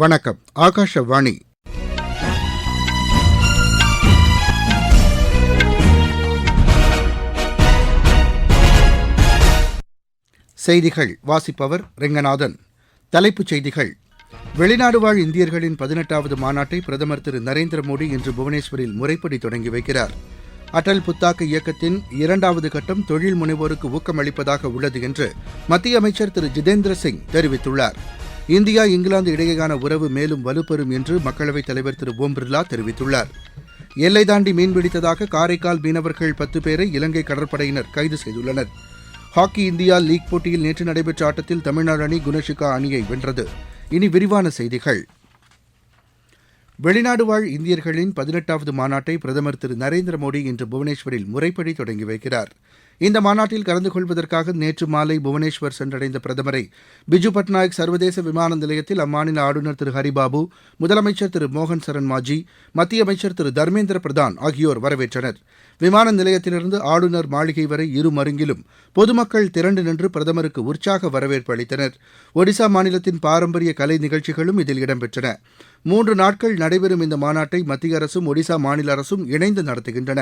வணக்கம். ஆகாஷவாணி. செய்திகள் வாசிப்பவர் ரெங்கநாதன். தலைப்புச் செய்திகள். வெளிநாடு வாழ் இந்தியர்களின் 18வது மாநாட்டை பிரதமர் திரு நரேந்திர மோடி இன்று புவனேஸ்வரில் முறைப்படி தொடங்கி வைக்கிறார். அடல் புத்தாக்க இயக்கத்தின் 2வது கட்டம் தொழில் முனைவோருக்கு ஊக்கமளிப்பதாக உள்ளது என்று மத்திய அமைச்சர் திரு ஜிதேந்திர சிங் தெரிவித்துள்ளார். இந்தியா இங்கிலாந்து இடையேயான உறவு மேலும் வலுப்பெறும் என்று மக்களவைத் தலைவர் திரு ஓம் பிர்லா தெரிவித்துள்ளார். எல்லை தாண்டி மீன்பிடித்ததாக காரைக்கால் மீனவர்கள் 10 பேரை இலங்கை கடற்படையினர் கைது செய்துள்ளனர். ஹாக்கி இந்தியா லீக் போட்டியில் நேற்று நடைபெற்ற ஆட்டத்தில் தமிழ்நாடு அணி குணஷிகா அணியை வென்றது. இனி விரிவான செய்திகள். வெளிநாடு வாழ் இந்தியர்களின் 18வது மாநாட்டை பிரதமர் திரு நரேந்திர மோடி இன்று புவனேஸ்வரில் முறைப்படி தொடங்கி வைக்கிறார். இந்த மாநாட்டில் கலந்து கொள்வதற்காக நேற்று மாலை புவனேஸ்வர் சென்றடைந்த பிரதமரை பிஜு பட்நாயக் சர்வதேச விமான நிலையத்தில் அம்மாநில ஆளுநர் திரு ஹரிபாபு, முதலமைச்சர் திரு மோகன் சரண் மாஜி, மத்திய அமைச்சர் திரு தர்மேந்திர பிரதான் ஆகியோர் வரவேற்றனர். விமான நிலையத்திலிருந்து ஆளுநர் மாளிகை வரை இருமருங்கிலும் பொதுமக்கள் திரண்டு நின்று பிரதமருக்கு உற்சாக வரவேற்பு அளித்தனர். ஒடிசா மாநிலத்தின் பாரம்பரிய கலை நிகழ்ச்சிகளும் இதில் இடம்பெற்றன. 3 நாட்கள் நடைபெறும் இந்த மாநாட்டை மத்திய அரசும் ஒடிசா மாநில அரசும் இணைந்து நடத்துகின்றன.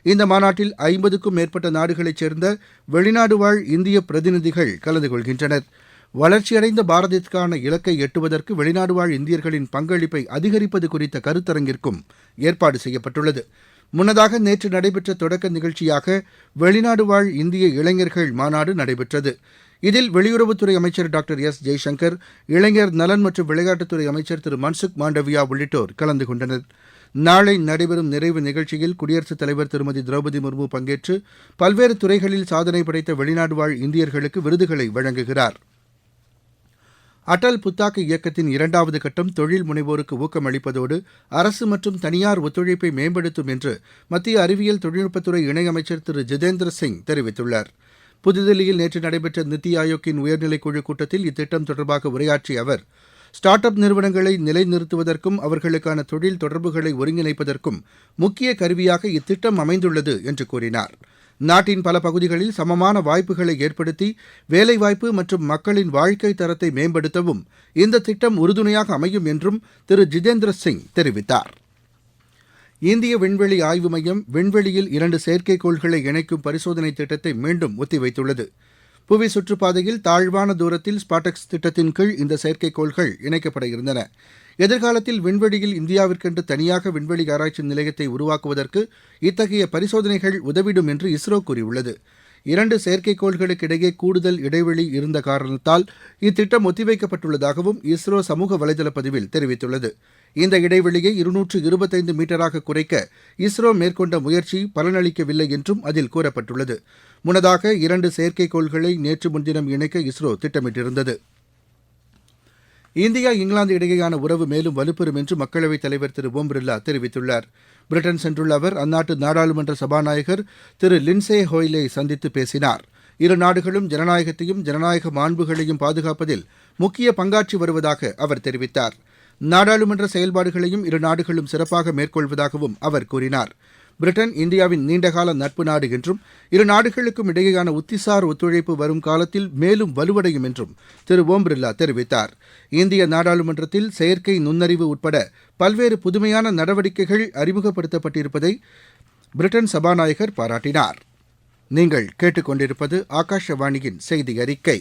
இந்த மாநாட்டில் 50க்கும் மேற்பட்ட நாடுகளைச் சேர்ந்த வெளிநாடு வாழ் இந்திய பிரதிநிதிகள் கலந்து கொள்கின்றனர். வளர்ச்சியடைந்த பாரதத்திற்கான இலக்கை எட்டுவதற்கு வெளிநாடு வாழ் இந்தியர்களின் பங்களிப்பை அதிகரிப்பது குறித்த கருத்தரங்கிற்கும் ஏற்பாடு செய்யப்பட்டுள்ளது. முன்னதாக நேற்று நடைபெற்ற தொடக்க நிகழ்ச்சியாக வெளிநாடு வாழ் இந்திய இளைஞர்கள் மாநாடு நடைபெற்றது. இதில் வெளியுறவுத்துறை அமைச்சர் டாக்டர் எஸ் ஜெய்சங்கர், இளைஞர் நலன் மற்றும் விளையாட்டுத்துறை அமைச்சர் திரு மன்சுக் மாண்டவியா உள்ளிட்டோர் கலந்து கொண்டனர். நாளை நடைபெறும் நிறைவு நிகழ்ச்சியில் குடியரசுத் தலைவர் திருமதி திரௌபதி முர்மு பங்கேற்று பல்வேறு துறைகளில் சாதனை படைத்த வெளிநாடு வாழ் இந்தியர்களுக்கு விருதுகளை வழங்குகிறார். அடல் புத்தாக்க இயக்கத்தின் 2வது கட்டம் தொழில் முனைவோருக்கு ஊக்கமளிப்பதோடு அரசு மற்றும் தனியார் ஒத்துழைப்பை மேம்படுத்தும் என்று மத்திய அறிவியல் தொழில்நுட்பத்துறை இணையமைச்சர் திரு ஜிதேந்திர சிங் தெரிவித்துள்ளார். புதுதில்லியில் நேற்று நடைபெற்ற நித்தி ஆயோக்கின் உயர்நிலைக் குழு கூட்டத்தில் இத்திட்டம் தொடர்பாக உரையாற்றிய அவர், ஸ்டார்ட் அப் நிறுவனங்களை நிலைநிறுத்துவதற்கும் அவர்களுக்கான தொழில் தொடர்புகளை ஒருங்கிணைப்பதற்கும் முக்கிய கருவியாக இத்திட்டம் அமைந்துள்ளது என்று கூறினார். நாட்டின் பல பகுதிகளில் சமமான வாய்ப்புகளை ஏற்படுத்தி வேலைவாய்ப்பு மற்றும் மக்களின் வாழ்க்கை தரத்தை மேம்படுத்தவும் இந்த திட்டம் உறுதுணையாக அமையும் என்றும் திரு ஜிதேந்திர சிங் தெரிவித்தார். இந்திய விண்வெளி ஆய்வு மையம் விண்வெளியில் 2 செயற்கைக்கோள்களை இணைக்கும் பரிசோதனை திட்டத்தை மீண்டும் ஒத்திவைத்துள்ளது. புவி சுற்றுப்பாதையில் தாழ்வான தூரத்தில் ஸ்பாடெக்ஸ் திட்டத்தின் கீழ் இந்த செயற்கைக்கோள்கள் இணைக்கப்பட இருந்தன. எதிர்காலத்தில் விண்வெளியில் இந்தியாவிற்கென்று தனியாக விண்வெளி ஆராய்ச்சி நிலையத்தை உருவாக்குவதற்கு இத்தகைய பரிசோதனைகள் உதவிடும் என்று இஸ்ரோ கூறியுள்ளது. 2 செயற்கைக்கோள்களுக்கு இடையே கூடுதல் இடைவெளி இருந்த காரணத்தால் இத்திட்டம் ஒத்திவைக்கப்பட்டுள்ளதாகவும் இஸ்ரோ சமூக வலைதள பதிவில் தெரிவித்துள்ளது. இந்த இடைவெளியை 225 மீட்டராக குறைக்க இஸ்ரோ மேற்கொண்ட முயற்சி பலனளிக்கவில்லை என்றும் அதில் கூறப்பட்டுள்ளது. முன்னதாக 2 செயற்கைக்கோள்களை நேற்று முன்தினம் இணைக்க இஸ்ரோ திட்டமிட்டிருந்தது. இந்தியா இங்கிலாந்து இடையேயான உறவு மேலும் வலுப்பெறும் என்று மக்களவைத் தலைவர் திரு ஓம் பிர்லா தெரிவித்துள்ளார். பிரிட்டன் சென்றுள்ள அவர் அந்நாட்டு நாடாளுமன்ற சபாநாயகர் திரு லின்சே ஹோய்லை சந்தித்து பேசினார். இரு நாடுகளும் ஜனநாயகத்தையும் ஜனநாயக மாண்புகளையும் பாதுகாப்பதில் முக்கிய பங்காற்றி வருவதாக அவர் தெரிவித்தார். நாடாளுமன்ற செயல்பாடுகளையும் இரு நாடுகளும் சிறப்பாக மேற்கொள்வதாகவும் அவர் கூறினார். பிரிட்டன் இந்தியாவின் நீண்டகால நட்பு நாடு என்றும் இரு நாடுகளுக்கும் இடையேயான உத்திசார் ஒத்துழைப்பு வரும் காலத்தில் மேலும் வலுவடையும் என்றும் திரு ஓம் பிர்லா தெரிவித்தார். இந்திய நாடாளுமன்றத்தில் செயற்கை நுண்ணறிவு உட்பட பல்வேறு புதுமையான நடவடிக்கைகள் அறிமுகப்படுத்தப்பட்டிருப்பதை பிரிட்டன் சபாநாயகர் பாராட்டினார். நீங்கள் கேட்டுக்கொண்டிருப்பது ஆகாஷவாணியின் செய்தி அறிக்கை.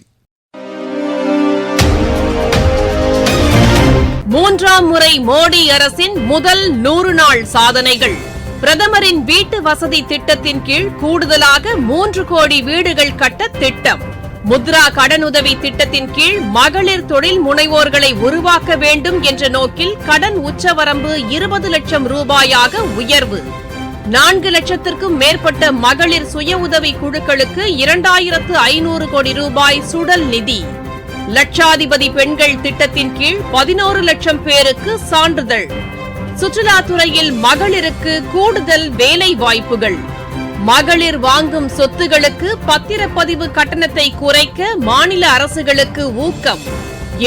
3ஆம் முறை மோடி அரசின் முதல் 100 நாள் சாதனைகள். பிரதமரின் வீட்டு வசதி திட்டத்தின் கீழ் கூடுதலாக 3 கோடி வீடுகள் கட்ட திட்டம். முத்ரா கடனுதவி திட்டத்தின் கீழ் மகளிர் தொழில் முனைவோர்களை உருவாக்க வேண்டும் என்ற நோக்கில் கடன் உச்சவரம்பு 20 லட்சம் ரூபாயாக உயர்வு. 4 லட்சத்திற்கும் மேற்பட்ட மகளிர் சுய உதவி குழுக்களுக்கு 2500 கோடி ரூபாய் சுடல் நிதி. லட்சாதிபதி பெண்கள் திட்டத்தின் கீழ் 11 லட்சம் பேருக்கு சான்றிதழ். சுற்றுலாத்துறையில் மகளிருக்கு கூடுதல் வேலை வாய்ப்புகள். மகளிர் வாங்கும் சொத்துகளுக்கு பத்திரப்பதிவு கட்டணத்தை குறைக்க மாநில அரசுகளுக்கு ஊக்கம்.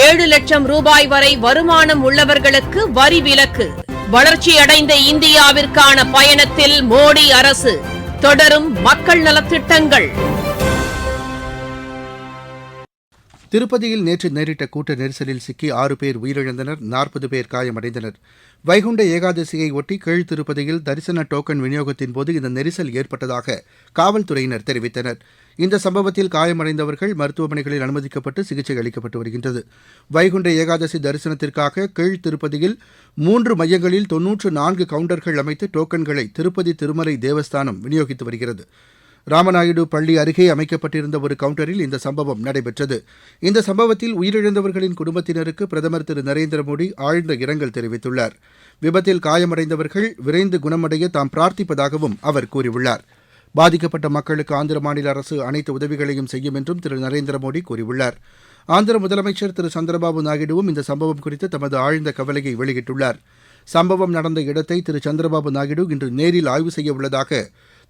7 லட்சம் ரூபாய் வரை வருமானம் உள்ளவர்களுக்கு வரி விலக்கு. வளர்ச்சியடைந்த இந்தியாவிற்கான பயணத்தில் மோடி அரசு. தொடரும் மக்கள் நலத்திட்டங்கள். திருப்பதியில் நேற்று நேரிட்ட கூட்ட நெரிசலில் சிக்கி 6 பேர் உயிரிழந்தனர், 40 பேர் காயமடைந்தனர். வைகுண்ட ஏகாதசியை ஒட்டி கீழ் திருப்பதியில் தரிசன டோக்கன் விநியோகத்தின் போது இந்த நெரிசல் ஏற்பட்டதாக காவல்துறையினர் தெரிவித்தனர். இந்த சம்பவத்தில் காயமடைந்தவர்கள் மருத்துவமனைகளில் அனுமதிக்கப்பட்டு சிகிச்சை அளிக்கப்பட்டு வருகின்றது. வைகுண்ட ஏகாதசி தரிசனத்திற்காக கீழ் திருப்பதியில் 3 மையங்களில் 94 கவுண்டர்கள் அமைத்து டோக்கன்களை திருப்பதி திருமலை தேவஸ்தானம் விநியோகித்து வருகிறது. ராமநாயுடு பள்ளி அருகே அமைக்கப்பட்டிருந்த ஒரு கவுண்டரில் இந்த சம்பவம் நடைபெற்றது. இந்த சம்பவத்தில் உயிரிழந்தவர்களின் குடும்பத்தினருக்கு பிரதமர் திரு நரேந்திர மோடி ஆழ்ந்த இரங்கல் தெரிவித்துள்ளார். விபத்தில் காயமடைந்தவர்கள் விரைந்து குணமடைய தாம் பிரார்த்திப்பதாகவும் அவர் கூறியுள்ளார். பாதிக்கப்பட்ட மக்களுக்கு ஆந்திர மாநில அரசு அனைத்து உதவிகளையும் செய்யும் என்றும் திரு நரேந்திர மோடி கூறியுள்ளார். ஆந்திர முதலமைச்சர் திரு சந்திரபாபு நாயுடுவும் இந்த சம்பவம் குறித்து தமது ஆழ்ந்த கவலையை வெளியிட்டுள்ளார். சம்பவம் நடந்த இடத்தை திரு சந்திரபாபு நாயுடு இன்று நேரில் ஆய்வு செய்ய உள்ளதாக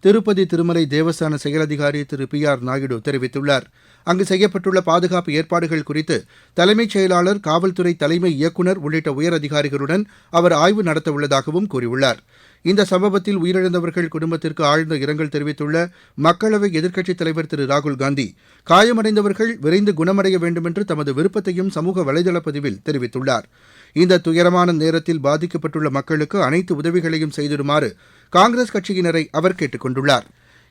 திருப்பதி திருமலை தேவஸ்தான செயல் அதிகாரி திரு PR நாயுடு தெரிவித்துள்ளார். அங்கு செய்யப்பட்டுள்ள பாதுகாப்பு ஏற்பாடுகள் குறித்து தலைமைச் செயலாளர், காவல்துறை தலைமை இயக்குநர் உள்ளிட்ட உயர் அதிகாரிகளுடன் அவர் ஆய்வு நடத்தவுள்ளதாகவும் கூறியுள்ளார். இந்த சம்பவத்தில் உயிரிழந்தவர்கள் குடும்பத்திற்கு ஆழ்ந்த இரங்கல் தெரிவித்துள்ள மக்களவை எதிர்க்கட்சித் தலைவர் திரு ராகுல்காந்தி, காயமடைந்தவர்கள் விரைந்து குணமடைய வேண்டுமென்று தமது விருப்பத்தையும் சமூக வலைதள பதிவில் தெரிவித்துள்ளார். இந்த துயரமான நேரத்தில் பாதிக்கப்பட்டுள்ள மக்களுக்கு அனைத்து உதவிகளையும் செய்திடுமாறு காங்கிரஸ் கட்சியினரை அவர் கேட்டுக் கொண்டுள்ளார்.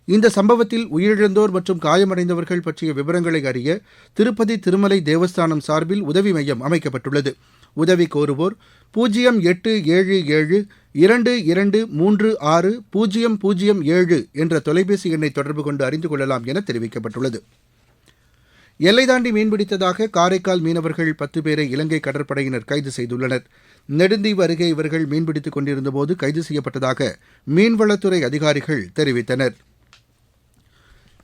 இந்த சம்பவத்தில் உயிரிழந்தோர் மற்றும் காயமடைந்தவர்கள் பற்றிய விவரங்களை அறிய திருப்பதி திருமலை தேவஸ்தானம் சார்பில் உதவி மையம் அமைக்கப்பட்டுள்ளது. உதவி கோருவோர் 0872236007 என்ற தொலைபேசி எண்ணை தொடர்பு கொண்டு அறிந்து கொள்ளலாம் என தெரிவிக்கப்பட்டுள்ளது. எல்லை தாண்டி மீன்பிடித்ததாக காரைக்கால் மீனவர்கள் 10 பேரை இலங்கை கடற்படையினர் கைது செய்துள்ளனர். நெடுந்தீவு அருகே இவர்கள் மீன்பிடித்துக் கொண்டிருந்தபோது கைது செய்யப்பட்டதாக மீன்வளத்துறை அதிகாரிகள் தெரிவித்தனர்.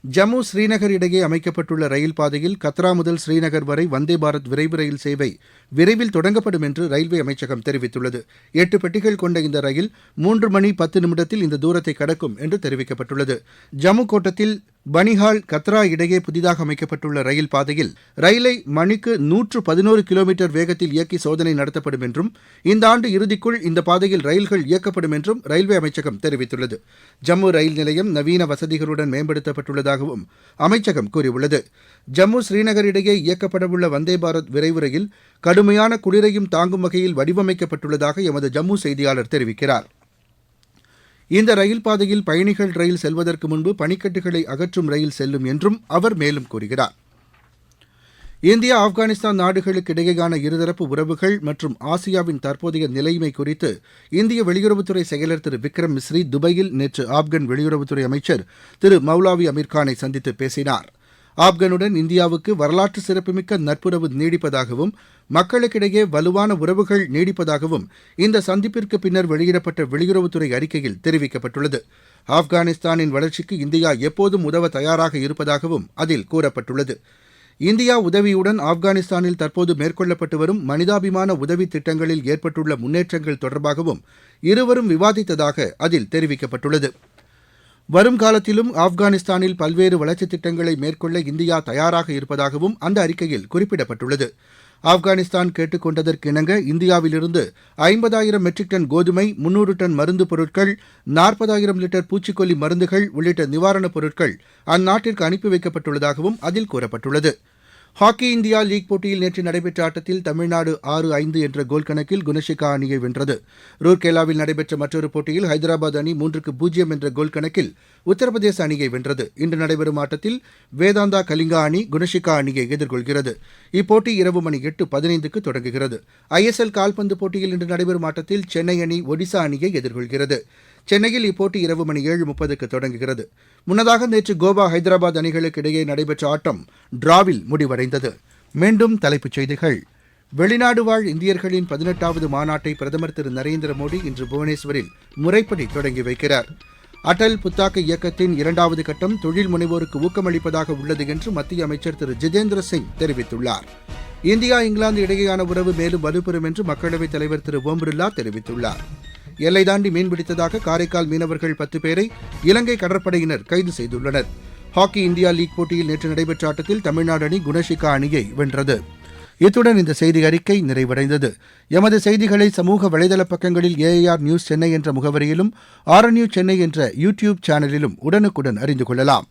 ஜம்மு ஸ்ரீநகர் இடையே அமைக்கப்பட்டுள்ள ரயில் பாதையில் கத்ரா முதல் ஸ்ரீநகர் வரை வந்தே பாரத் விரைவு ரயில் சேவை விரைவில் தொடங்கப்படும் என்று ரயில்வே அமைச்சகம் தெரிவித்துள்ளது. 8 பெட்டிகள் கொண்ட இந்த ரயில் 3 மணி 10 நிமிடத்தில் இந்த தூரத்தை கடக்கும் என்று தெரிவிக்கப்பட்டுள்ளது. ஜம்மு கோட்டத்தில் பனிஹால் கத்ரா இடையே புதிதாக அமைக்கப்பட்டுள்ள ரயில் பாதையில் ரயிலை மணிக்கு 111 கிலோமீட்டர் வேகத்தில் இயக்கி சோதனை நடத்தப்படும் என்றும் இந்த ஆண்டு இறுதிக்குள் இந்த பாதையில் ரயில்கள் இயக்கப்படும் என்றும் ரயில்வே அமைச்சகம் தெரிவித்துள்ளது. ஜம்மு ரயில் நிலையம் நவீன வசதிகளுடன் மேம்படுத்தப்பட்டுள்ளதாகவும் அமைச்சகம் கூறியுள்ளது. ஜம்மு ஸ்ரீநகர் இடையே இயக்கப்படவுள்ள வந்தே பாரத் விரைவு ரயில் கடுமையான குளிரையும் தாங்கும் வகையில் வடிவமைக்கப்பட்டுள்ளதாக எமது ஜம்மு செய்தியாளர் தெரிவிக்கிறார். இந்த ரயில் பாதையில் பயணிகள் ரயில் செல்வதற்கு முன்பு பனிக்கட்டுகளை அகற்றும் ரயில் செல்லும் என்றும் அவர் மேலும் கூறுகிறார். இந்தியா ஆப்கானிஸ்தான் நாடுகளுக்கு இடையேயான இருதரப்பு உறவுகள் மற்றும் ஆசியாவின் தற்போதைய நிலைமை குறித்து இந்திய வெளியுறவுத்துறை செயலர் திரு விக்ரம் மிஸ்ரி துபாயில் நேற்று ஆப்கன் வெளியுறவுத்துறை அமைச்சர் திரு மௌலாவி அமீர்கானை சந்தித்து பேசினார். ஆப்கனுடன் இந்தியாவுக்கு வரலாற்று சிறப்புமிக்க நட்புறவு நீடிப்பதாகவும் மக்களுக்கிடையே வலுவான உறவுகள் நீடிப்பதாகவும் இந்த சந்திப்பிற்கு பின்னர் வெளியிடப்பட்ட வெளியுறவுத்துறை அறிக்கையில் தெரிவிக்கப்பட்டுள்ளது. ஆப்கானிஸ்தானின் வளர்ச்சிக்கு இந்தியா எப்போதும் உதவ தயாராக இருப்பதாகவும் அதில் கூறப்பட்டுள்ளது. இந்தியா உதவியுடன் ஆப்கானிஸ்தானில் தற்போது மேற்கொள்ளப்பட்டு வரும் மனிதாபிமான உதவி திட்டங்களில் ஏற்பட்டுள்ள முன்னேற்றங்கள் தொடர்பாகவும் இருவரும் விவாதித்ததாக அதில் தெரிவிக்கப்பட்டுள்ளது. வரும் காலத்திலும் ஆப்கானிஸ்தானில் பல்வேறு வளர்ச்சித் திட்டங்களை மேற்கொள்ள இந்தியா தயாராக இருப்பதாகவும் அந்த அறிக்கையில் குறிப்பிடப்பட்டுள்ளது. ஆப்கானிஸ்தான் கேட்டுக் கொண்டதற்கிணங்க இந்தியாவிலிருந்து 50,000 மெட்ரிக் டன் கோதுமை, 300 டன் மருந்துப் பொருட்கள், 40,000 லிட்டர் பூச்சிக்கொல்லி மருந்துகள் உள்ளிட்ட நிவாரணப் பொருட்கள் அந்நாட்டிற்கு அனுப்பி வைக்கப்பட்டுள்ளதாகவும் அதில் கூறப்பட்டுள்ளது. ஹாக்கி இந்தியா லீக் போட்டியில் நேற்று நடைபெற்ற ஆட்டத்தில் தமிழ்நாடு 6-5 என்ற கோல் கணக்கில் குணஷிகா அணியை வென்றது. ரூர்கேலாவில் நடைபெற்ற மற்றொரு போட்டியில் ஹைதராபாத் அணி 3-0 என்ற கோல் கணக்கில் உத்தரப்பிரதேச அணியை வென்றது. இன்று நடைபெறும் ஆட்டத்தில் வேதாந்தா கலிங்கா அணி குணஷிகா அணியை எதிர்கொள்கிறது. இப்போட்டி இரவு மணி 8:15க்கு தொடங்குகிறது. ISL கால்பந்து போட்டியில் இன்று நடைபெறும் ஆட்டத்தில் சென்னை அணி ஒடிசா அணியை எதிர்கொள்கிறது. சென்னையில் இப்போட்டி இரவு மணி 7:30க்கு தொடங்குகிறது. முன்னதாக நேற்று கோவா ஹைதராபாத் அணிகளுக்கு இடையே நடைபெற்ற ஆட்டம் டிராவில் முடிவடைந்தது. மீண்டும் தலைப்புச் செய்திகள். வெளிநாடு வாழ் இந்தியர்களின் 18வது மாநாட்டை பிரதமர் திரு நரேந்திர மோடி இன்று புவனேஸ்வரில் முறைப்படி தொடங்கி வைக்கிறார். அடல் புத்தாக்க இயக்கத்தின் 2வது கட்டம் தொழில் முனைவோருக்கு ஊக்கமளிப்பதாக உள்ளது என்று மத்திய அமைச்சர் திரு ஜிதேந்திர சிங் தெரிவித்துள்ளார். இந்தியா இங்கிலாந்து இடையேயான உறவு மேலும் வலுப்பெறும் என்று மக்களவைத் தலைவர் திரு ஓம் பிர்லா தெரிவித்துள்ளார். எல்லை தாண்டி மீன்பிடித்ததாக காரைக்கால் மீனவர்கள் 10 பேரை இலங்கை கடற்படையினர் கைது செய்துள்ளனர். ஹாக்கி இந்தியா லீக் போட்டியில் நேற்று நடைபெற்ற ஆட்டத்தில் தமிழ்நாடு அணி குணஷிகா அணியை வென்றது. இத்துடன் இந்த செய்தி அறிக்கை நிறைவடைந்தது. எமது செய்திகளை சமூக வலைதள பக்கங்களில் AIR நியூஸ் சென்னை என்ற முகவரியிலும் RNU சென்னை என்ற யூடியூப் சேனலிலும் உடனுக்குடன் அறிந்து கொள்ளலாம்.